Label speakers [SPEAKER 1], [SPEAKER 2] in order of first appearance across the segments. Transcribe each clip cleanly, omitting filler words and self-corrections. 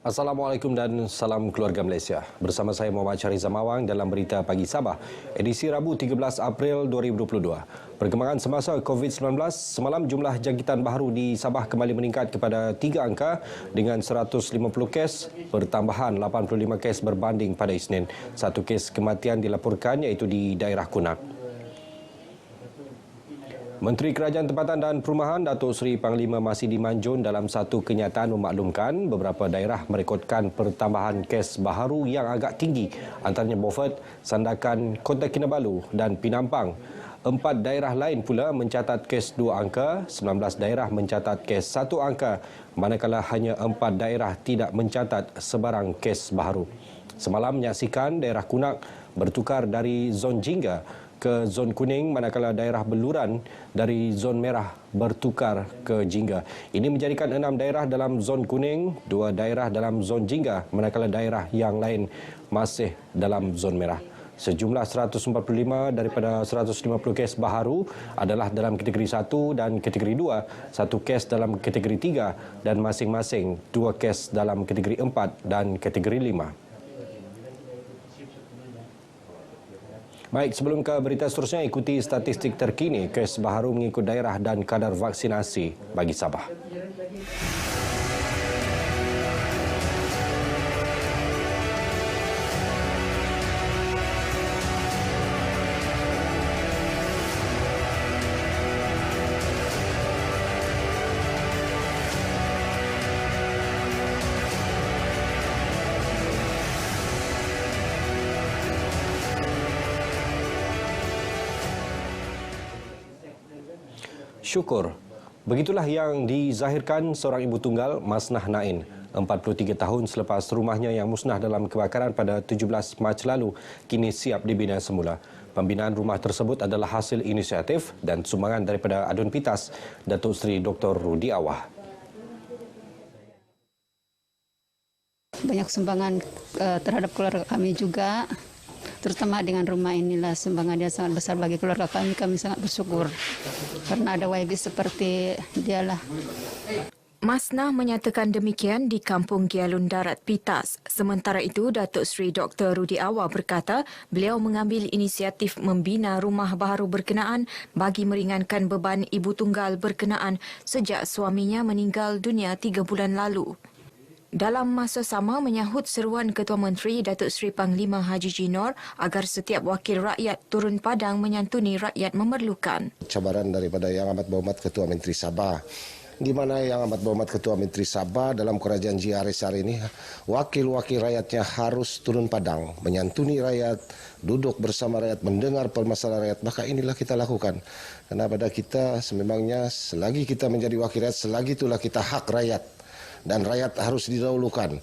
[SPEAKER 1] Assalamualaikum dan salam keluarga Malaysia. Bersama saya Muhammad Syahriza Mawang dalam Berita Pagi Sabah, edisi Rabu 13 April 2022. Perkembangan semasa COVID-19, semalam jumlah jangkitan baharu di Sabah kembali meningkat kepada 3 angka dengan 150 kes, pertambahan 85 kes berbanding pada Isnin. 1 kes kematian dilaporkan iaitu di daerah Kunak. Menteri Kerajaan Tempatan dan Perumahan Datuk Seri Panglima Masih Manjun dalam satu kenyataan memaklumkan beberapa daerah merekodkan pertambahan kes baharu yang agak tinggi, antaranya Beaufort, Sandakan, Kota Kinabalu dan Pinampang. 4 daerah lain pula mencatat kes 2 angka, 19 daerah mencatat kes 1 angka, manakala hanya 4 daerah tidak mencatat sebarang kes baharu. Semalam menyaksikan daerah Kunak bertukar dari zon jingga ke zon kuning, manakala daerah Beluran dari zon merah bertukar ke jingga. Ini menjadikan 6 daerah dalam zon kuning, 2 daerah dalam zon jingga, manakala daerah yang lain masih dalam zon merah. Sejumlah 145 daripada 150 kes baharu adalah dalam kategori 1 dan kategori 2, 1 kes dalam kategori 3 dan masing-masing 2 kes dalam kategori 4 dan kategori 5. Baik, sebelum ke berita seterusnya, ikuti statistik terkini kes baharu mengikut daerah dan kadar vaksinasi bagi Sabah. Syukur. Begitulah yang dizahirkan seorang ibu tunggal, Masnah Nain, 43 tahun selepas rumahnya yang musnah dalam kebakaran pada 17 Mac lalu, kini siap dibina semula. Pembinaan rumah tersebut adalah hasil inisiatif dan sumbangan daripada Adun Pitas, Datuk Seri Dr. Rudi Awah.
[SPEAKER 2] Banyak sumbangan terhadap keluarga kami juga, terutama dengan rumah inilah sumbangan dia sangat besar bagi keluarga kami. Kami sangat bersyukur karena ada YB seperti dialah.
[SPEAKER 3] Masnah menyatakan demikian di Kampung Gialun Darat Pitas. Sementara itu, Datuk Seri Dr. Rudi Awah berkata beliau mengambil inisiatif membina rumah baharu berkenaan bagi meringankan beban ibu tunggal berkenaan sejak suaminya meninggal dunia 3 bulan lalu. Dalam masa sama menyahut seruan Ketua Menteri Datuk Seri Panglima Haji Jinor agar setiap wakil rakyat turun padang menyantuni rakyat memerlukan.
[SPEAKER 4] Cabaran daripada Yang Amat Berhormat Ketua Menteri Sabah, di mana Yang Amat Berhormat Ketua Menteri Sabah dalam kerajaan GRS hari ini, wakil-wakil rakyatnya harus turun padang, menyantuni rakyat, duduk bersama rakyat, mendengar permasalahan rakyat. Maka inilah kita lakukan. Karena pada kita sememangnya selagi kita menjadi wakil rakyat, selagi itulah kita hak rakyat. Dan rakyat harus didahulukan.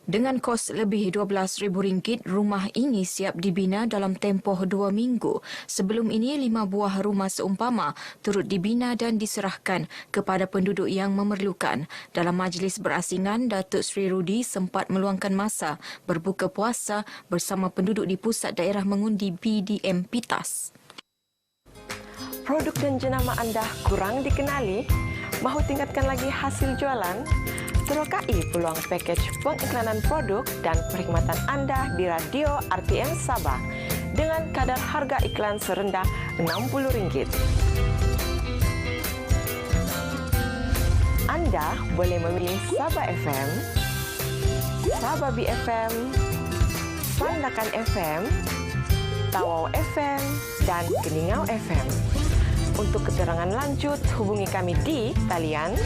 [SPEAKER 3] Dengan kos lebih RM12,000, rumah ini siap dibina dalam tempoh 2 minggu. Sebelum ini, 5 buah rumah seumpama turut dibina dan diserahkan kepada penduduk yang memerlukan. Dalam majlis berasingan, Datuk Seri Rudi sempat meluangkan masa berbuka puasa bersama penduduk di Pusat Daerah Mengundi PDM Pitas.
[SPEAKER 5] Produk dan jenama anda kurang dikenali? Mahu tingkatkan lagi hasil jualan? Terokai peluang pakej pengiklanan produk dan perkhidmatan anda di Radio RTM Sabah dengan kadar harga iklan serendah RM60. Anda boleh memilih Sabah FM, Sabah BFM, Sandakan FM, Tawau FM dan Keningau FM. Untuk keterangan lanjut, hubungi kami di talian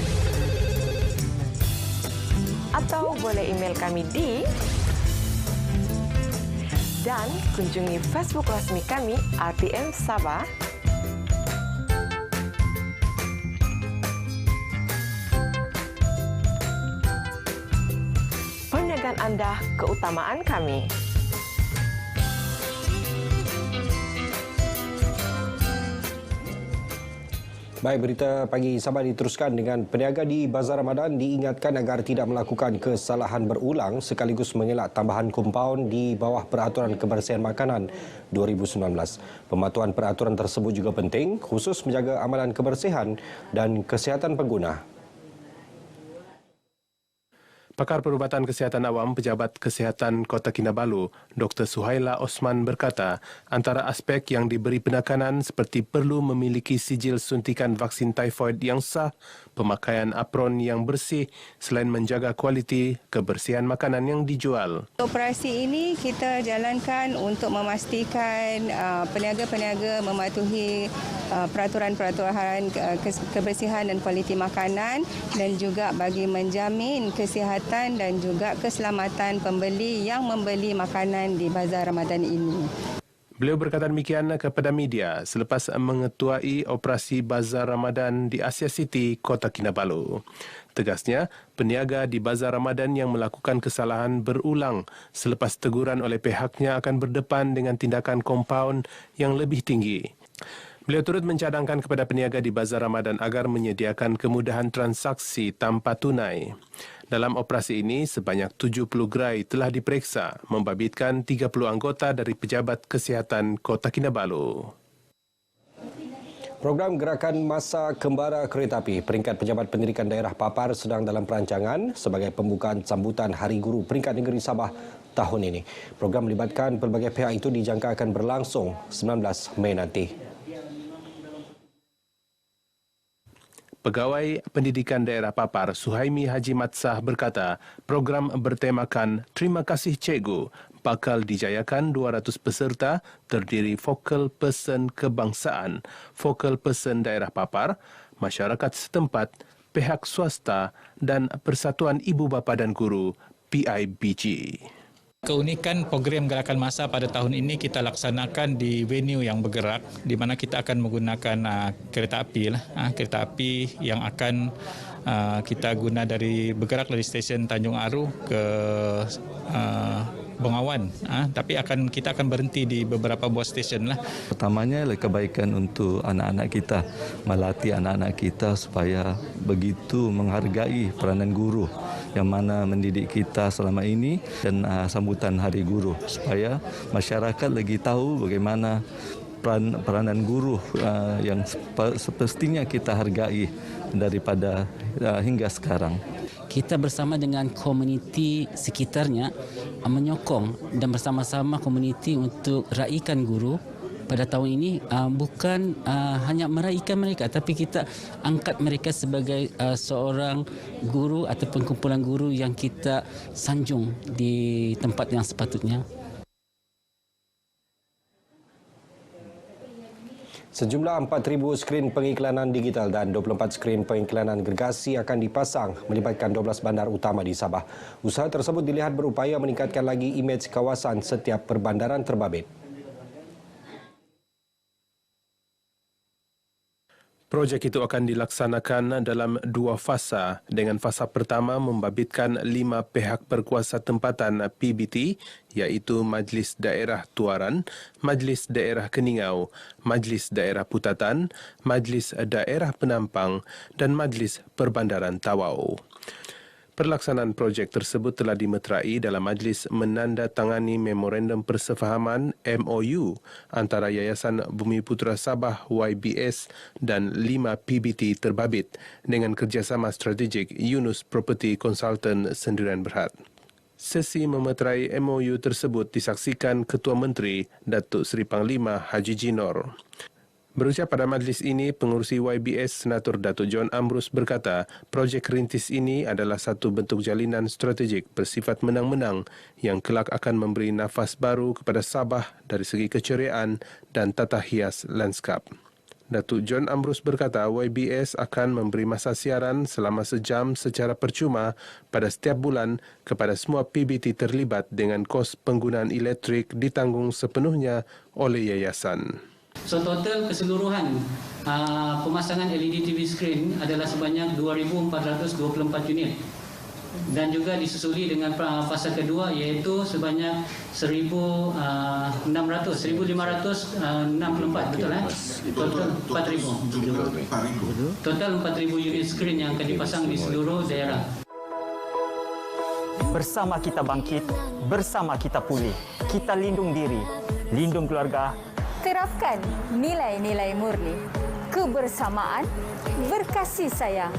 [SPEAKER 5] atau boleh email kami di dan kunjungi Facebook rasmi kami RTM Sabah. Perniagaan anda keutamaan kami.
[SPEAKER 1] Baik, berita pagi Sabah diteruskan dengan peniaga di Bazar Ramadan diingatkan agar tidak melakukan kesalahan berulang sekaligus mengelak tambahan kompaun di bawah Peraturan Kebersihan Makanan 2019. Pematuhan peraturan tersebut juga penting khusus menjaga amalan kebersihan dan kesihatan pengguna.
[SPEAKER 6] Pakar Perubatan Kesihatan Awam Pejabat Kesihatan Kota Kinabalu, Dr. Suhaila Osman berkata, antara aspek yang diberi penekanan seperti perlu memiliki sijil suntikan vaksin typhoid yang sah, pemakaian apron yang bersih selain menjaga kualiti kebersihan makanan yang dijual.
[SPEAKER 7] Operasi ini kita jalankan untuk memastikan peniaga-peniaga mematuhi peraturan-peraturan kebersihan dan kualiti makanan dan juga bagi menjamin kesihatan dan juga keselamatan pembeli yang membeli makanan di Bazar Ramadan ini.
[SPEAKER 6] Beliau berkata demikian kepada media selepas mengetuai operasi Bazar Ramadan di Asia City, Kota Kinabalu. Tegasnya, peniaga di Bazar Ramadan yang melakukan kesalahan berulang selepas teguran oleh pihaknya akan berdepan dengan tindakan kompaun yang lebih tinggi. Beliau turut mencadangkan kepada peniaga di Bazar Ramadan agar menyediakan kemudahan transaksi tanpa tunai. Dalam operasi ini, sebanyak 70 gerai telah diperiksa, membabitkan 30 anggota dari Pejabat Kesihatan Kota Kinabalu.
[SPEAKER 1] Program Gerakan Masa Kembara Kereta Api peringkat Pejabat Pendidikan Daerah Papar sedang dalam perancangan sebagai pembukaan sambutan Hari Guru peringkat negeri Sabah tahun ini. Program melibatkan pelbagai pihak itu dijangka akan berlangsung 19 Mei nanti.
[SPEAKER 6] Pegawai Pendidikan Daerah Papar Suhaimi Haji Matsah berkata, program bertemakan Terima Kasih Cikgu bakal dijayakan 200 peserta terdiri focal person kebangsaan, focal person daerah Papar, masyarakat setempat, pihak swasta dan Persatuan Ibu Bapa dan Guru PIBG.
[SPEAKER 8] Keunikan program Gerakan Masa pada tahun ini kita laksanakan di venue yang bergerak di mana kita akan menggunakan kereta api yang akan kita guna bergerak dari stesen Tanjung Aru ke Bengawan, tapi kita akan berhenti di beberapa buah stesen lah.
[SPEAKER 9] Pertamanya adalah kebaikan untuk anak-anak kita, melatih anak-anak kita supaya begitu menghargai peranan guru yang mana mendidik kita selama ini dan sambutan Hari Guru supaya masyarakat lagi tahu bagaimana peranan guru yang semestinya kita hargai daripada hingga sekarang.
[SPEAKER 10] Kita bersama dengan komuniti sekitarnya menyokong dan bersama-sama komuniti untuk raikan guru pada tahun ini, bukan hanya meraihkan mereka, tapi kita angkat mereka sebagai seorang guru ataupun kumpulan guru yang kita sanjung di tempat yang sepatutnya.
[SPEAKER 1] Sejumlah 4,000 skrin pengiklanan digital dan 24 skrin pengiklanan gergasi akan dipasang melibatkan 12 bandar utama di Sabah. Usaha tersebut dilihat berupaya meningkatkan lagi imej kawasan setiap perbandaran terbabit.
[SPEAKER 6] Projek itu akan dilaksanakan dalam 2 fasa dengan fasa pertama membabitkan 5 pihak berkuasa tempatan PBT iaitu Majlis Daerah Tuaran, Majlis Daerah Keningau, Majlis Daerah Putatan, Majlis Daerah Penampang dan Majlis Perbandaran Tawau. Pelaksanaan projek tersebut telah dimeterai dalam majlis menandatangani Memorandum Persefahaman MOU antara Yayasan Bumi Putera Sabah YBS dan 5 PBT terbabit dengan kerjasama strategik Yunus Property Consultant Sendirian Berhad. Sesi memeterai MOU tersebut disaksikan Ketua Menteri Datuk Seri Panglima Haji Jinor. Berucap pada majlis ini, pengurusi YBS Senator Datuk John Ambrus berkata, projek rintis ini adalah satu bentuk jalinan strategik bersifat menang-menang yang kelak akan memberi nafas baru kepada Sabah dari segi keceriaan dan tata hias landskap. Datuk John Ambrus berkata, YBS akan memberi masa siaran selama sejam secara percuma pada setiap bulan kepada semua PBT terlibat dengan kos penggunaan elektrik ditanggung sepenuhnya oleh yayasan.
[SPEAKER 10] So total keseluruhan pemasangan LED TV screen adalah sebanyak 2,424 unit dan juga disusuli dengan fasa kedua iaitu sebanyak 1,564, betul Total 4,000. Total 4,000 unit screen yang akan dipasang di seluruh daerah.
[SPEAKER 11] Bersama kita bangkit, bersama kita pulih. Kita lindung diri, lindung keluarga.
[SPEAKER 12] Terapkan nilai-nilai murni, kebersamaan, berkasih sayang,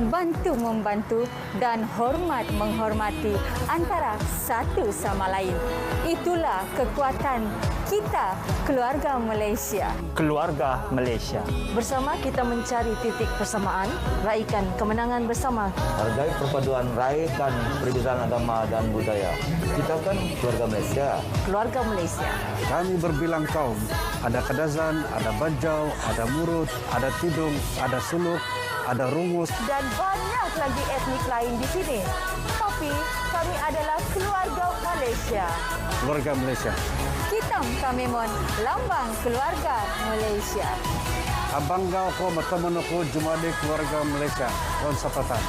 [SPEAKER 12] bantu-membantu dan hormat-menghormati antara satu sama lain. Itulah kekuatan kita, keluarga Malaysia.
[SPEAKER 11] Keluarga Malaysia.
[SPEAKER 13] Bersama kita mencari titik persamaan, raikan kemenangan bersama.
[SPEAKER 14] Hargai perpaduan, raikan perbezaan agama dan budaya. Kita kan keluarga Malaysia.
[SPEAKER 13] Keluarga Malaysia.
[SPEAKER 15] Kami berbilang kaum, ada Kadazan, ada Bajau, ada Murut, ada Tidung, ada Suluk, ada Rungus.
[SPEAKER 12] Dan banyak lagi etnik lain di sini. Tapi kami adalah keluarga Malaysia.
[SPEAKER 15] Keluarga Malaysia.
[SPEAKER 12] Hitam Kamimon, lambang keluarga Malaysia.
[SPEAKER 15] Abanggau ko mataman ko jumade keluarga Malaysia. Ron Sapatan.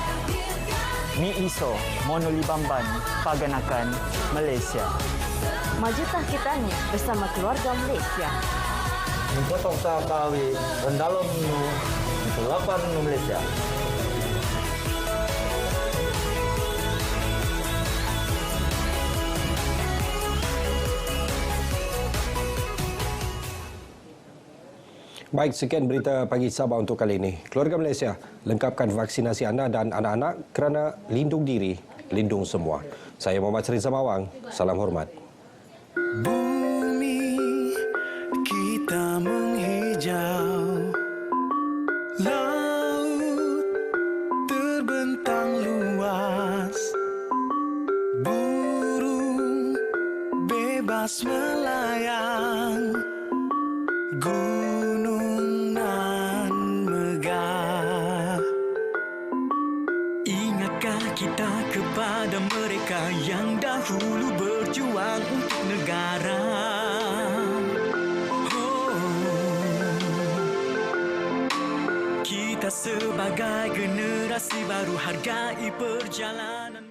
[SPEAKER 11] Mi iso monolibamban paganakan Malaysia.
[SPEAKER 13] Majutah kita ni bersama keluarga Malaysia.
[SPEAKER 14] Potong sa kawi, rendalom nu, kelapan nu Malaysia.
[SPEAKER 1] Baik, sekian berita pagi Sabah untuk kali ini. Keluarga Malaysia, lengkapkan vaksinasi anda dan anak-anak kerana lindung diri, lindung semua. Saya Muhammad Seri Samawang. Salam hormat.
[SPEAKER 16] Bumi kita menghijau, laut terbentang luas, burung bebas melayang, gunung nan megah. Ingatkah kita kepada mereka yang dahulu berjuang untuk negara? Kita sebagai generasi baru hargai perjalanan